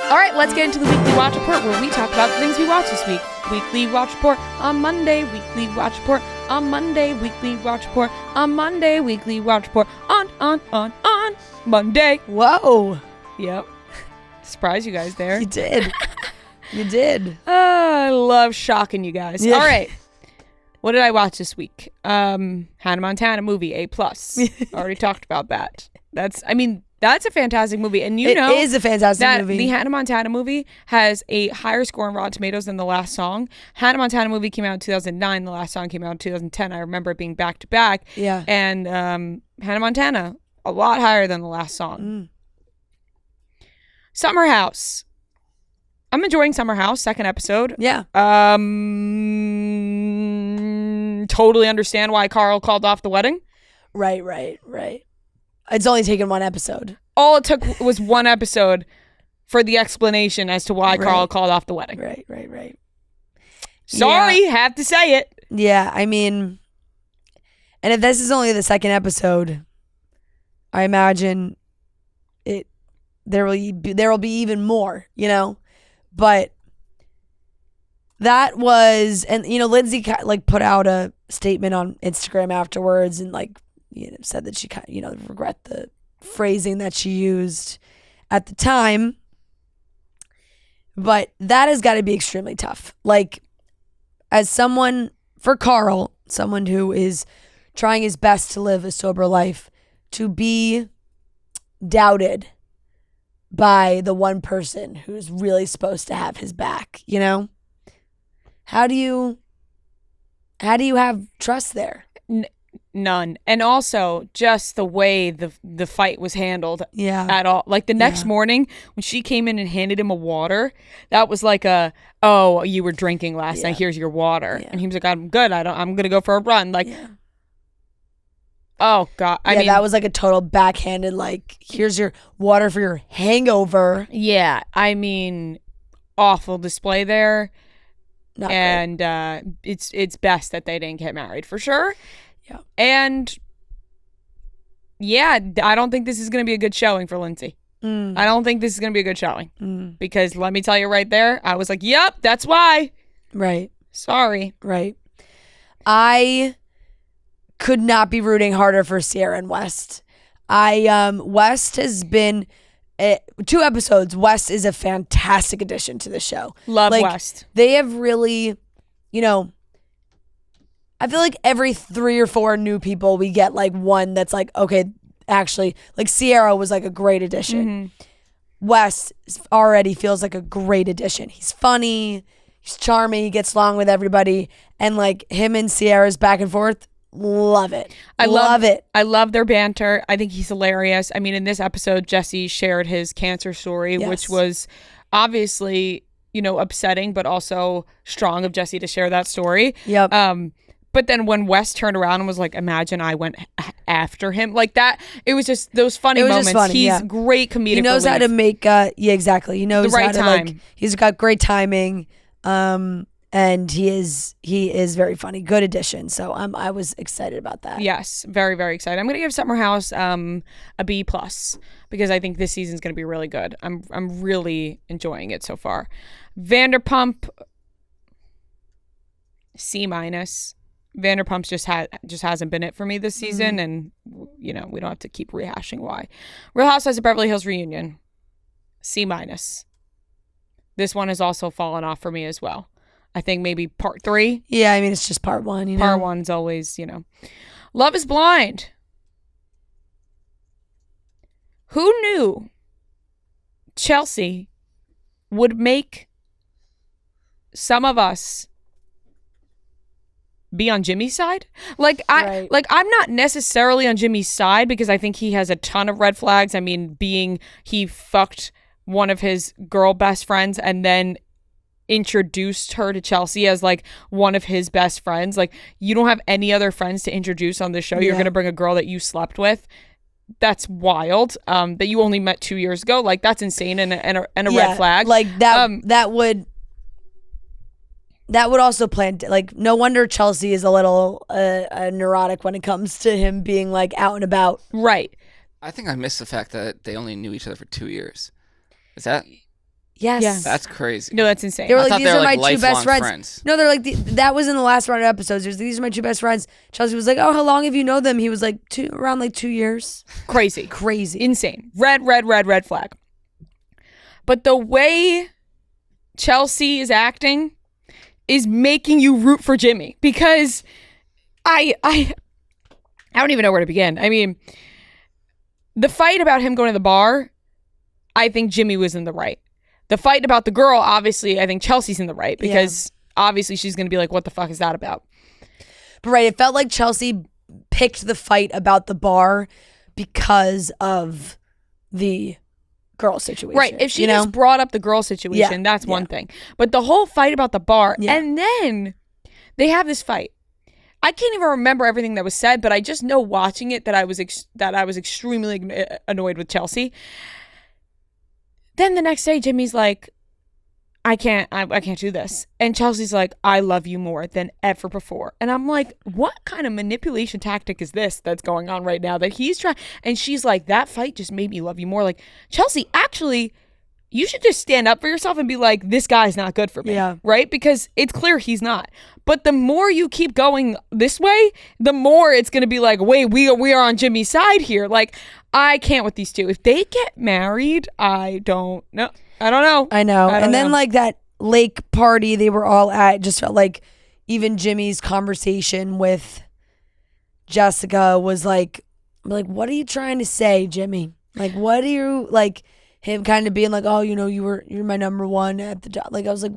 All right, let's get into the Weekly Watch Report, where we talk about the things we watched this week. Weekly Watch Report on Monday, Weekly Watch Report on Monday, Weekly Watch Report on Monday, Weekly Watch Report on Monday. Whoa. Yep. Surprise you guys there. You did. You did. I love shocking you guys. Yeah. All right. What did I watch this week? Hannah Montana movie, A+. Already talked about that. That's a fantastic movie. And It is a fantastic movie. The Hannah Montana movie has a higher score on Rotten Tomatoes than the last song. Hannah Montana movie came out in 2009. The last song came out in 2010. I remember it being back to back. Yeah. And Hannah Montana, a lot higher than the last song. Summer House. I'm enjoying Summer House, second episode. Yeah. Totally understand why Carl called off the wedding. Right. It's only taken one episode. All it took was one episode for the explanation as to why Carl called off the wedding. Right. Sorry, have to say it. Yeah, I mean, and if this is only the second episode, I imagine there will be even more, you know? But that was, and you know, Lindsay put out a statement on Instagram afterwards and said that she regret the phrasing that she used at the time. But that has got to be extremely tough. As someone, for Carl, someone who is trying his best to live a sober life, to be doubted by the one person who's really supposed to have his back, you know? How do you have trust there? None. And also just the way the fight was handled at all. The next morning when she came in and handed him a water, that was oh, you were drinking last night, here's your water. Yeah. And he was like, I'm good. I'm going to go for a run. Oh God. I mean, that was a total backhanded, here's your water for your hangover. Yeah. I mean, awful display there. Not and it's best that they didn't get married for sure. Yeah. And yeah, I don't think this is going to be a good showing for Lindsay. I don't think this is going to be a good showing because let me tell you right there, I was like, yep, that's why. Right. Sorry. Right. I could not be rooting harder for Sierra and West. West has been 2 episodes. West is a fantastic addition to the show. Love West. They have really, I feel like every 3 or 4 new people, we get one that's okay, actually, Sierra was a great addition. Mm-hmm. West already feels like a great addition. He's funny, he's charming, he gets along with everybody, and him and Sierra's back and forth, love it. I love it. I love their banter. I think he's hilarious. I mean, in this episode, Jesse shared his cancer story, which was obviously, upsetting, but also strong of Jesse to share that story. Yep. But then when Wes turned around and was like, imagine I went after him. That, it was just those funny moments. Funny, he's great comedic He knows how to make, exactly. He knows the right how to, time. He's got great timing. And he is very funny. Good addition. So I was excited about that. Yes, very, very excited. I'm going to give Summer House a B+ because I think this season's going to be really good. I'm really enjoying it so far. Vanderpump, C-. Vanderpump's just hasn't been it for me this season, and we don't have to keep rehashing why. Real Housewives of Beverly Hills reunion, C-. This one has also fallen off for me as well. I think maybe part 3. Yeah, I mean, it's just part 1, Part 1's always, Love is Blind. Who knew Chelsea would make some of us be on Jimmy's side? I'm not necessarily on Jimmy's side because I think he has a ton of red flags. I mean, he fucked one of his girl best friends and then introduced her to Chelsea as one of his best friends. You don't have any other friends to introduce on the show. You're gonna bring a girl that you slept with. That's wild. That you only met 2 years ago. That's insane and a red flag. That would also plan no wonder Chelsea is a little neurotic when it comes to him being out and about. Right. I think I missed the fact that they only knew each other for 2 years. Is that Yes. Yeah. That's crazy. No, that's insane. They were I like, thought these they were are like my two best lifelong friends. No, they're like, that was in the last round of episodes. These are my two best friends. Chelsea was like, oh, how long have you known them? He was like, around like 2 years. Crazy. Crazy. Insane. Red flag. But the way Chelsea is acting is making you root for Jimmy, because I don't even know where to begin. I mean, the fight about him going to the bar, I think Jimmy was in the right. The fight about the girl, obviously, I think Chelsea's in the right, because obviously she's going to be like, what the fuck is that about? But right, it felt like Chelsea picked the fight about the bar because of the girl situation. Right. If she just brought up the girl situation, that's one thing. But the whole fight about the bar, and then they have this fight. I can't even remember everything that was said, but I just know watching it that I was extremely annoyed with Chelsea. Then the next day, Jimmy's like, I can't do this. And Chelsea's like, I love you more than ever before. And I'm like, what kind of manipulation tactic is this that's going on right now that he's trying? And she's like, that fight just made me love you more. Like, Chelsea, actually, you should just stand up for yourself and be like, this guy's not good for me. Yeah. Right? Because it's clear he's not. But the more you keep going this way, the more it's going to be like, wait, we are on Jimmy's side here. Like, I can't with these two. If they get married, I don't know. I don't know. I know. And then like that lake party they were all at, just felt like even Jimmy's conversation with Jessica was like, what are you trying to say, Jimmy? Like, what are you, like, him kind of being like, oh, you're my number one at the job. Like, I was like,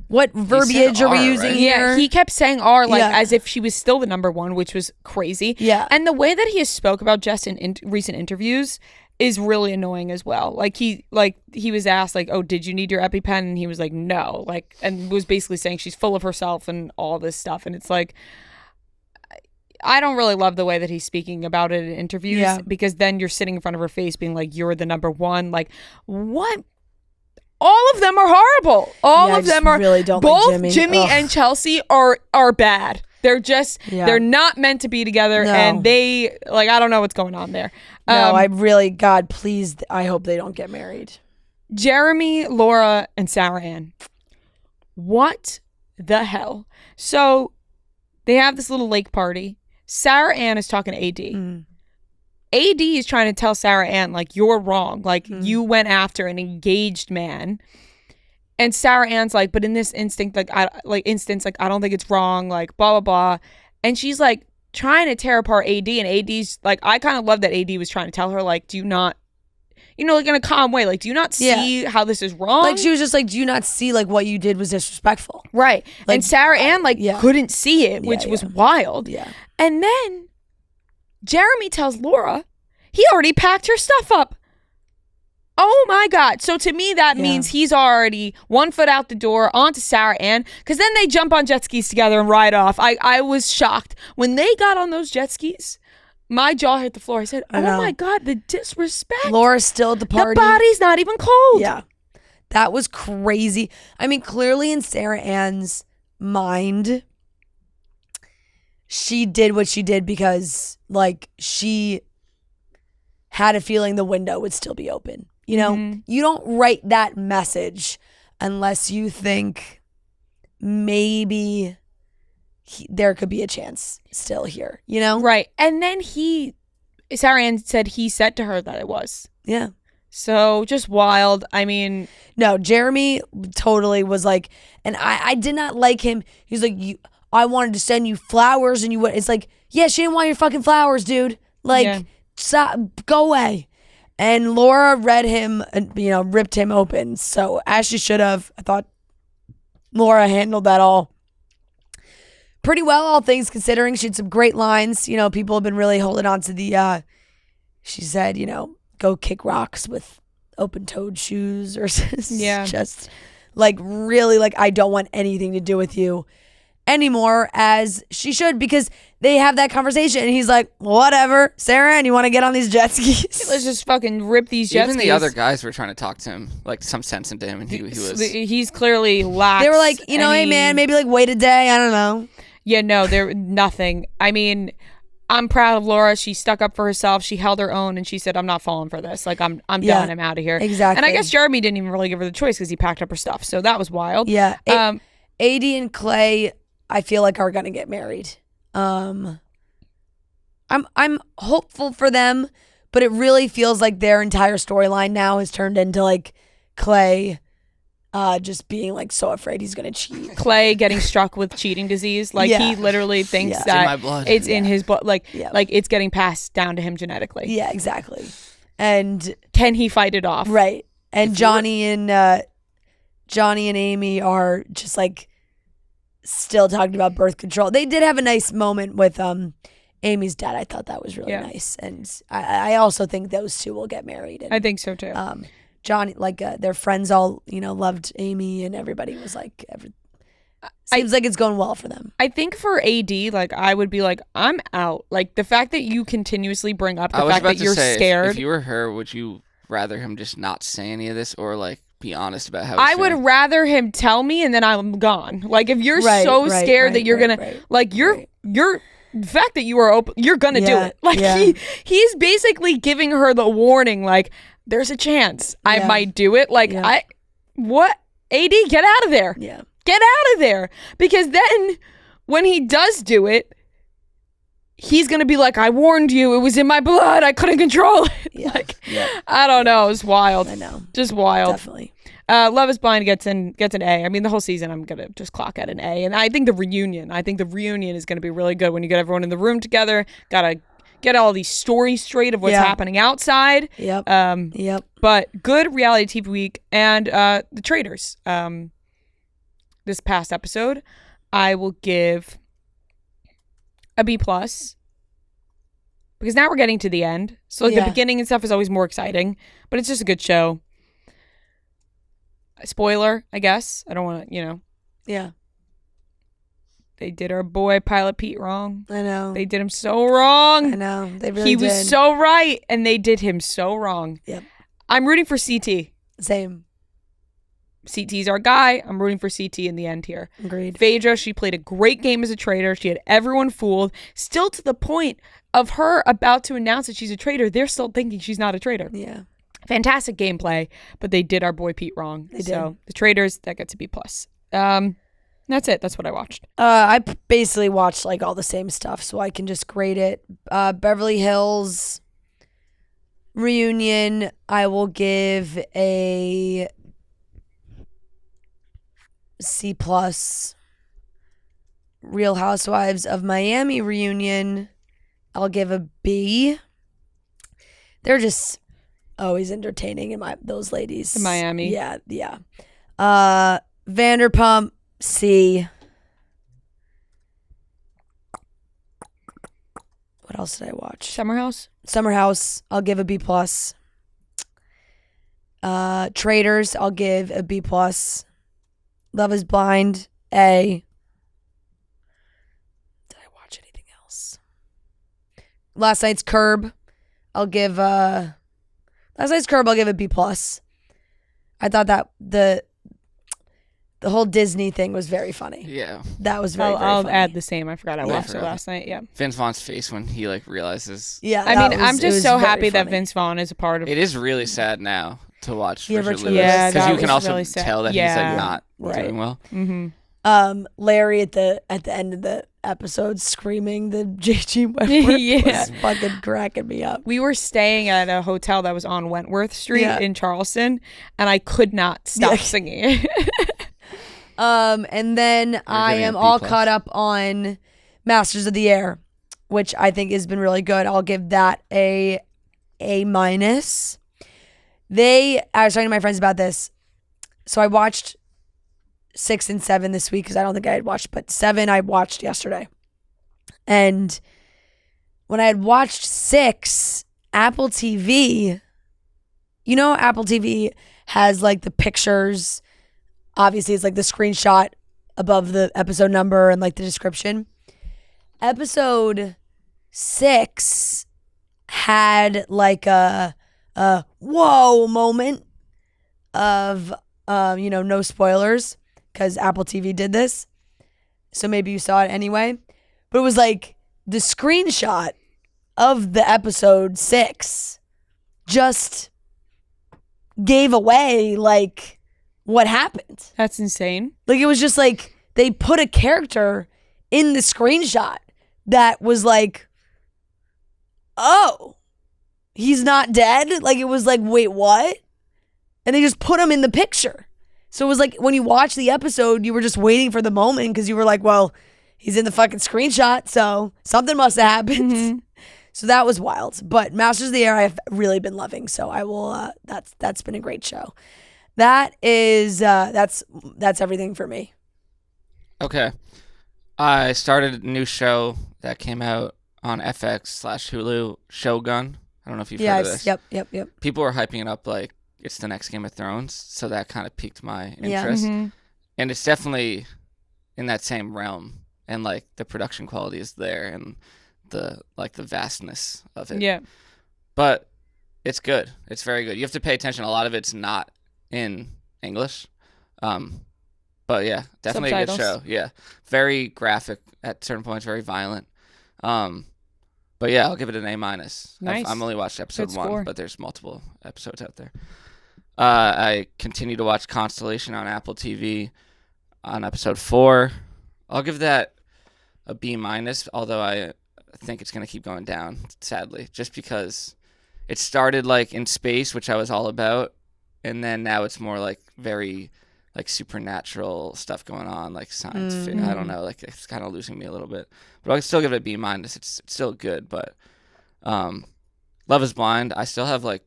what verbiage are we using here? Yeah, he kept saying "are" like as if she was still the number one, which was crazy. Yeah, and the way that he has spoke about Jess in recent interviews is really annoying as well. Like he was asked like, "Oh, did you need your EpiPen?" And he was like, "No," like, and was basically saying she's full of herself and all this stuff. And it's like, I don't really love the way that he's speaking about it in interviews, because then you're sitting in front of her face being like, "You're the number one." Like, what? All of them are horrible. All of them are really don't both like Jimmy and Chelsea are bad. They're just they're not meant to be together, and they like, I don't know what's going on there. No, I really, God, please, I hope they don't get married. Jeremy, Laura, and Sarah Ann. What the hell? So they have this little lake party. Sarah Ann is talking to AD. AD is trying to tell Sarah Ann, like, you're wrong. Like, you went after an engaged man. And Sarah Ann's like, but in this instance, I don't think it's wrong. Like, blah, blah, blah. And she's like trying to tear apart AD. And AD's like, I kind of love that AD was trying to tell her, like, do you not, like in a calm way, like, do you not see how this is wrong? Like, she was just like, do you not see, like, what you did was disrespectful? Right. Like, and Sarah Ann, like, couldn't see it, which was wild. Yeah. And then Jeremy tells Laura he already packed her stuff up. Oh my God. So to me, that means he's already 1 foot out the door onto Sarah Ann, because then they jump on jet skis together and ride off. I was shocked. When they got on those jet skis, my jaw hit the floor. I said, oh my God, the disrespect. Laura's still at the party. The body's not even cold. Yeah. That was crazy. I mean, clearly in Sarah Ann's mind, she did what she did because, like, she had a feeling the window would still be open. You know, you don't write that message unless you think maybe there could be a chance still here, you know? Right. And then Sarah Ann said he said to her that it was. Yeah. So just wild. I mean. No, Jeremy totally was like, and I did not like him. He's like, I wanted to send you flowers and you would. It's like, yeah, she didn't want your fucking flowers, dude. Like, go away. And Laura read him, ripped him open. So as she should have. I thought Laura handled that all pretty well, all things considering. She had some great lines. People have been really holding on to the, she said, go kick rocks with open-toed shoes or just like really like, I don't want anything to do with you anymore, as she should, because they have that conversation and he's like, whatever, Sarah, and you want to get on these jet skis? Let's just fucking rip these jet skis. Even the other guys were trying to talk to him, like some sense into him, and he's clearly lax. They were like, hey man, maybe like wait a day, I don't know. Yeah, no, they're nothing. I mean, I'm proud of Laura. She stuck up for herself. She held her own, and she said, I'm not falling for this. Like, I'm done. I'm out of here. Exactly. And I guess Jeremy didn't even really give her the choice because he packed up her stuff. So that was wild. Yeah. AD and Clay, I feel like, are going to get married. I'm hopeful for them, but it really feels like their entire storyline now has turned into like Clay just being like so afraid he's gonna cheat. Clay getting struck with cheating disease. Like he literally thinks that it's in my blood. It's in his blood. Like it's getting passed down to him genetically. Yeah, exactly. And can he fight it off? Right. And Johnny and Amy are just like still talking about birth control. They did have a nice moment with Amy's dad. I thought that was really nice. And I also think those two will get married. And, I think so too. Johnny, like their friends all, loved Amy, and everybody was like, seems like it's going well for them. I think for AD, like I would be like, I'm out. Like the fact that you continuously bring up the fact that you're scared. If you were her, would you rather him just not say any of this, or like be honest about how? I would rather him tell me, and then I'm gone. Like if you're so scared that you're gonna, like you're. The fact that you are open, you're gonna do it. Like he's basically giving her the warning. Like there's a chance I might do it. Like AD, get out of there. Yeah, get out of there. Because then when he does do it, he's gonna be like, I warned you. It was in my blood. I couldn't control it. Yeah. I don't know. It's wild. I know. Just wild. Definitely. Love is Blind gets an A. I mean, the whole season I'm gonna just clock at an A. And I think the reunion is gonna be really good when you get everyone in the room together. Gotta get all these stories straight of what's happening outside. Yep. But good reality TV week. And the Traitors. This past episode, I will give a B+. Because now we're getting to the end. So like the beginning and stuff is always more exciting. But it's just a good show. Spoiler, I guess. I don't want to, Yeah. They did our boy Pilot Pete wrong. I know. They did him so wrong. I know. They really He did. was so right, and they did him so wrong. Yep. I'm rooting for CT. Same. CT's our guy. I'm rooting for CT in the end here. Agreed. Phaedra, she played a great game as a traitor. She had everyone fooled. Still to the point of her about to announce that she's a traitor, they're still thinking she's not a traitor. Yeah. Fantastic gameplay, but they did our boy Pete wrong. They did. So the Traitors, that gets a B+. That's it. That's what I watched. I basically watched like all the same stuff, so I can just grade it. Beverly Hills reunion, I will give a C+. Real Housewives of Miami reunion, I'll give a B. They're just always entertaining those ladies. In Miami. Yeah. Vanderpump, C. What else did I watch? Summer House, I'll give a B+. Traitors, I'll give a B+. Love is Blind, A. Did I watch anything else? Last night's Curb, I'll give a B+. I thought that the whole Disney thing was very funny. Yeah. That was very funny. I'll add the same. I forgot I watched it last night. Yeah. Vince Vaughn's face when he like realizes. Yeah. I mean, I'm just so happy that Vince Vaughn is a part of it. It is really sad now to watch Yeah, Richard Richard Lewis. Lewis. Because Yeah, you can that was also really sad. tell that he's like not doing well. Mm-hmm. Larry at the end of the episode screaming the J.G. Wentworth was fucking cracking me up. We were staying at a hotel that was on Wentworth Street in Charleston, and I could not stop singing. And then I am all caught up on Masters of the Air, which I think has been really good. I'll give that a A-. I was talking to my friends about this. So I watched 6 and 7 this week because I don't think I had watched, but 7 I watched yesterday. And when I had watched 6, Apple TV, Apple TV has like the pictures. Obviously, it's like the screenshot above the episode number and like the description. Episode 6 had like a whoa moment of, no spoilers because Apple TV did this. So maybe you saw it anyway. But it was like the screenshot of the episode 6 just gave away like what happened. That's insane. Like it was just like they put a character in the screenshot that was like, oh, he's not dead. Like it was like, wait, what? And they just put him in the picture. So it was like when you watch the episode, you were just waiting for the moment because you were like, well, he's in the fucking screenshot, so something must have happened. Mm-hmm. So that was wild. But Masters of the Air, I've really been loving. So I will. That's been a great show. That is that's everything for me. Okay, I started a new show that came out on FX/Hulu, Shogun. I don't know if you've heard of this. Yep. People were hyping it up like it's the next Game of Thrones, so that kind of piqued my interest. Mm-hmm. And it's definitely in that same realm, and like the production quality is there, and the vastness of it. Yeah. But it's good. It's very good. You have to pay attention. A lot of it's not in English. But yeah, definitely Subtitles. A good show. Yeah. Very graphic at certain points, very violent. But yeah, I'll give it an A-. Nice. I've only watched episode Good 1, score. but there's multiple episodes out there. I continue to watch Constellation on Apple TV on episode 4. I'll give that a B-, although I think it's going to keep going down, sadly, just because it started like in space, which I was all about, and then now it's more like very like supernatural stuff going on, like science fiction. I don't know, like it's kind of losing me a little bit, but I'll still give it a B-. It's still good, but Love is Blind, I still have like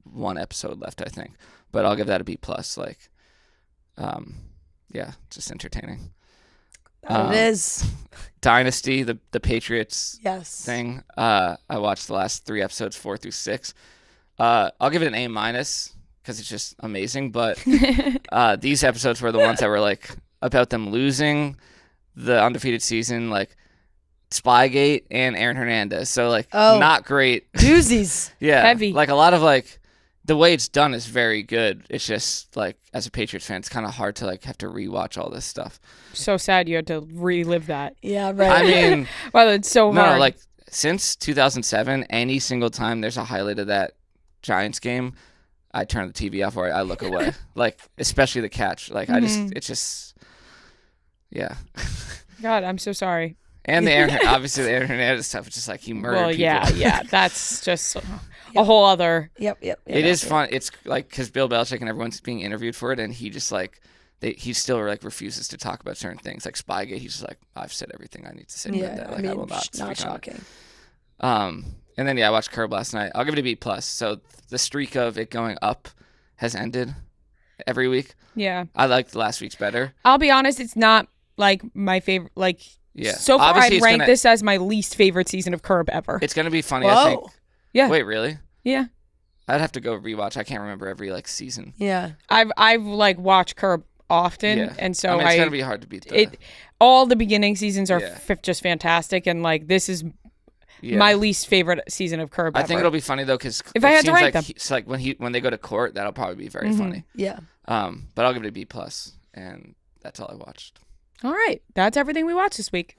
1 episode left, I think, but I'll give that a B+. Like, yeah, just entertaining. It is. Dynasty, the Patriots thing. I watched the last 3 episodes, 4 through 6. I'll give it an A- because it's just amazing. But these episodes were the ones that were like about them losing the undefeated season, like Spygate and Aaron Hernandez. So like not great. Doozies. Yeah. Heavy. Like a lot of like the way it's done is very good. It's just like as a Patriots fan, it's kind of hard to like have to rewatch all this stuff. So sad you had to relive that. Yeah, right. I mean, well, it's so hard. No, like since 2007, any single time there's a highlight of that Giants game, I turn the TV off or I look away. Like especially the catch. Like it's just, yeah. God, I'm so sorry. And obviously the Aaron Hernandez stuff. It's just like he murdered people. Yeah. That's just a whole other. Yep. It is fun. It's like because Bill Belichick and everyone's being interviewed for it, and he just like he still like refuses to talk about certain things. Like Spygate, he's just like, I've said everything I need to say about that. Like I will not. Not shocking. And then I watched Curb last night. I'll give it a B+. So the streak of it going up has ended every week. Yeah. I liked last week's better. I'll be honest, it's not like my favorite. Like so far, Obviously, I'd rank this as my least favorite season of Curb ever. It's gonna be funny. Whoa. I think. Yeah. Wait, really? Yeah. I'd have to go rewatch. I can't remember every like season. Yeah. I've like watched Curb often, and so it's gonna be hard to beat it. All the beginning seasons are just fantastic, and like this is my least favorite season of Curb. I think it'll be funny though, because if I had to rank them, it's like when they go to court, that'll probably be very funny. Yeah. But I'll give it a B+, and that's all I watched. All right, that's everything we watched this week.